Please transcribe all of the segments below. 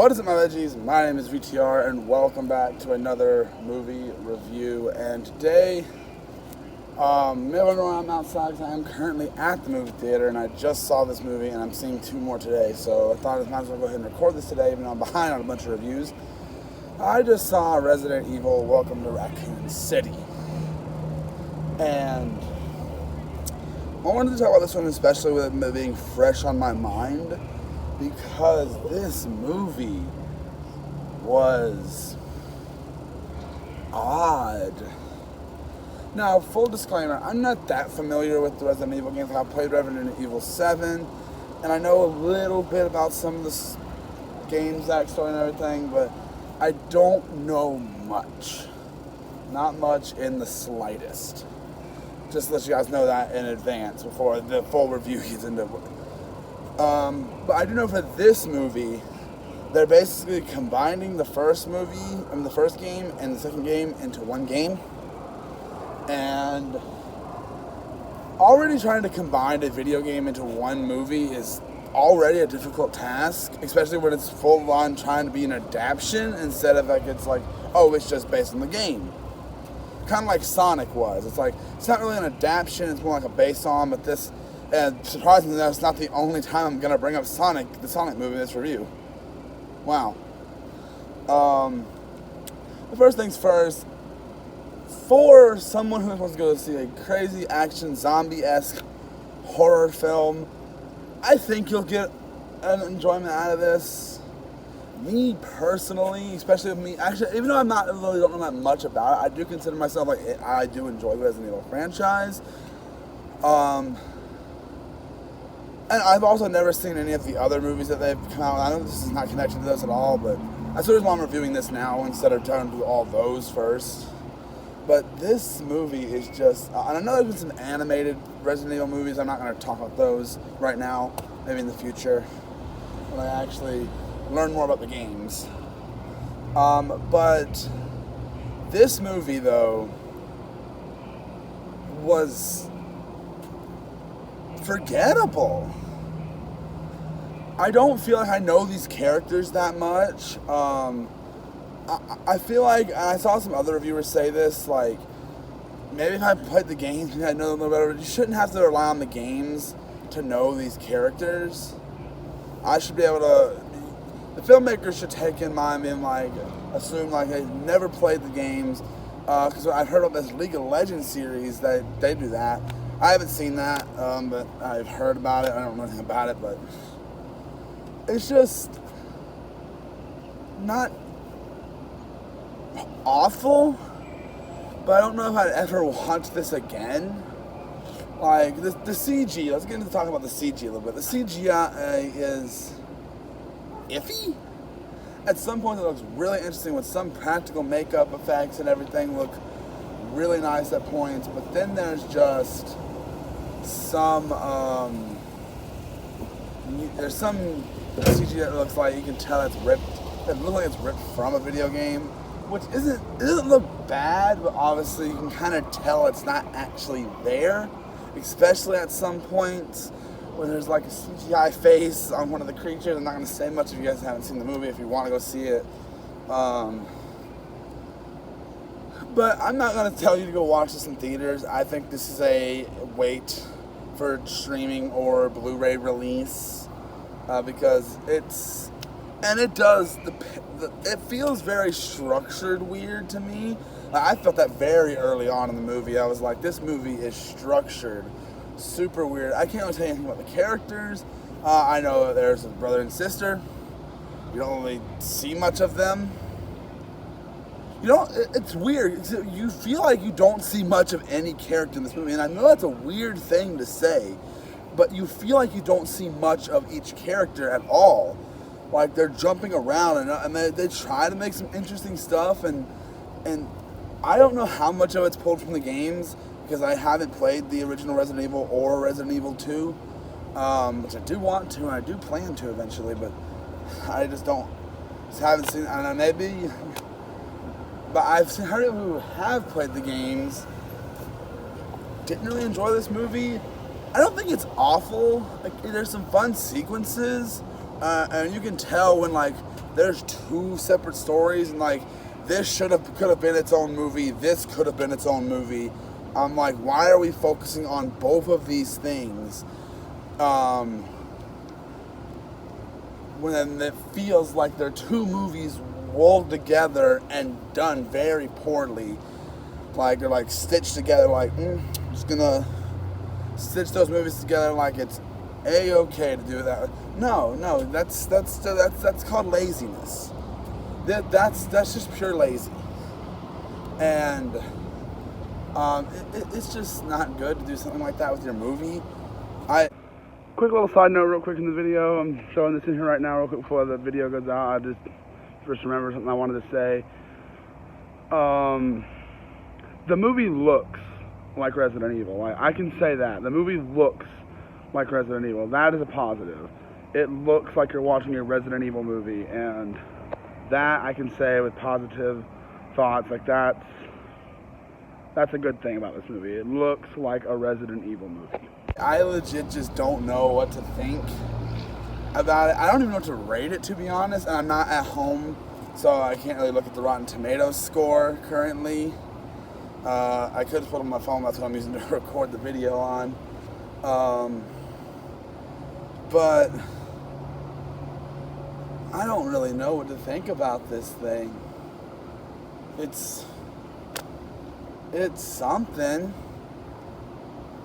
What is up, my veggies? My name is VTR, and welcome back to another movie review. And today, even though I'm outside, because I am currently at the movie theater, and I just saw this movie, and I'm seeing two more today. So I thought I might as well go ahead and record this today, even though I'm behind on a bunch of reviews. I just saw Resident Evil: Welcome to Raccoon City, and I wanted to talk about this one, especially with it being fresh on my mind, because this movie was odd. Now, full disclaimer, I'm not that familiar with the Resident Evil games. I've played Resident Evil 7, and I know a little bit about some of the games, backstory and everything, but I don't know much. Not much in the slightest. Just to let you guys know that in advance before the full review gets into it. But I do know for this movie, they're basically combining the first game and the second game into one game. And already trying to combine a video game into one movie is already a difficult task, especially when it's full on trying to be an adaptation instead of like it's like, oh, it's just based on the game. Kind of like Sonic was. It's like, it's not really an adaptation, it's more like a based on, but this, and surprisingly, that's not the only time I'm going to bring up the Sonic movie in this review. Wow. The first things first, for someone who wants to go see a crazy action, zombie-esque horror film, I think you'll get an enjoyment out of this. Me personally, especially with me, actually, even though I really don't know that much about it, I do consider myself I do enjoy the Resident Evil franchise. And I've also never seen any of the other movies that they've come out with. I know this is not connected to those at all, but that's the reason why I'm reviewing this now instead of trying to do all those first. But this movie is just, and I know there's been some animated Resident Evil movies. I'm not going to talk about those right now, maybe in the future, when I actually learn more about the games. But this movie, though, was forgettable. I don't feel like I know these characters that much. I feel like, and I saw some other reviewers say this, like, maybe if I played the games, maybe I'd know them a little better, but you shouldn't have to rely on the games to know these characters. I should be able to, the filmmakers should take in mind and like, assume like they've never played the games, because I've heard of this League of Legends series that they do that. I haven't seen that, but I've heard about it. I don't know anything about it, but it's just not awful, but I don't know if I'd ever watch this again. Like, the CG, let's get into talking about the CG a little bit. The CGI is iffy. At some points it looks really interesting with some practical makeup effects and everything look really nice at points, but then there's just some CG that looks like you can tell it's ripped. It looks like it's ripped from a video game, which it doesn't look bad, but obviously you can kind of tell it's not actually there, especially at some points when there's like a CGI face on one of the creatures. I'm not going to say much if you guys haven't seen the movie. If you want to go see it, but I'm not going to tell you to go watch this in theaters. I think this is a wait for streaming or Blu-ray release, because it feels very structured weird to me. I felt that very early on in the movie. I was like, this movie is structured super weird. I can't really tell you anything about the characters. I know that there's a brother and sister. You don't really see much of them. It's weird. You feel like you don't see much of any character in this movie, and I know that's a weird thing to say, but you feel like you don't see much of each character at all. Like, they're jumping around, and they try to make some interesting stuff, and I don't know how much of it's pulled from the games, because I haven't played the original Resident Evil or Resident Evil 2, which I do want to, and I do plan to eventually, but I just haven't seen, I don't know, maybe. But I've heard of people who have played the games, didn't really enjoy this movie. I don't think it's awful. Like, there's some fun sequences, and you can tell when, like, there's two separate stories, and like this could have been its own movie. This could have been its own movie. I'm like, why are we focusing on both of these things? When it feels like they're two movies rolled together and done very poorly. Like they're like stitched together. Like just gonna stitch those movies together like it's a-okay to do that. No, that's called laziness. That's just pure lazy. And it's just not good to do something like that with your movie. Quick little side note real quick in the video. I'm showing this in here right now real quick before the video goes out. I just remembered something I wanted to say. The movie looks like Resident Evil. I can say that. The movie looks like Resident Evil. That is a positive. It looks like you're watching a Resident Evil movie, and that I can say with positive thoughts. Like that's a good thing about this movie. It looks like a Resident Evil movie. I legit just don't know what to think about it. I don't even know what to rate it, to be honest, and I'm not at home, so I can't really look at the Rotten Tomatoes score currently. I could put it on my phone, that's what I'm using to record the video on. But I don't really know what to think about this thing. It's something.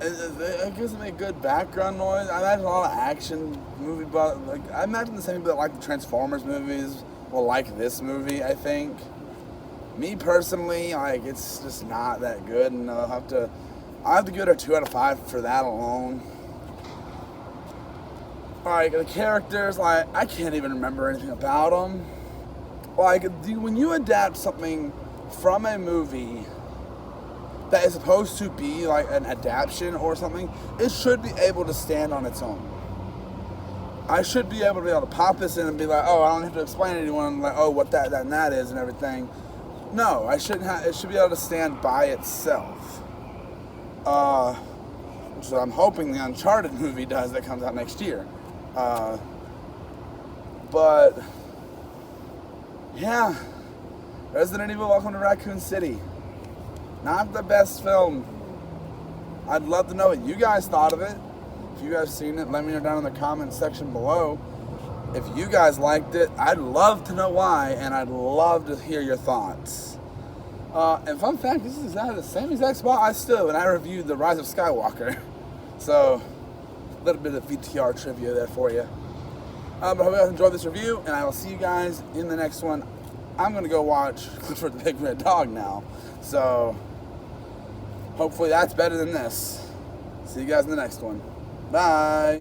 It gives me a good background noise. I imagine a lot of action movie, but like I imagine the same people that like the Transformers movies will like this movie. I think. Me personally, like it's just not that good, and I have to give it a 2 out of 5 for that alone. Like the characters, like I can't even remember anything about them. Like when you adapt something from a movie that is supposed to be like an adaptation or something, it should be able to stand on its own. I should be able to pop this in and be like, oh, I don't have to explain to anyone like, oh, what that and that is and everything. No, I shouldn't have. It should be able to stand by itself. Which I'm hoping the Uncharted movie does that comes out next year. But yeah, Resident Evil: Welcome to Raccoon City. Not the best film. I'd love to know what you guys thought of it. If you guys seen it, let me know down in the comments section below. If you guys liked it, I'd love to know why, and I'd love to hear your thoughts. And fun fact, this is the same exact spot I stood when I reviewed The Rise of Skywalker. So, a little bit of VTR trivia there for you. But I hope you guys enjoyed this review, and I will see you guys in the next one. I'm going to go watch Clifford the Big Red Dog now. So, hopefully that's better than this. See you guys in the next one. Bye.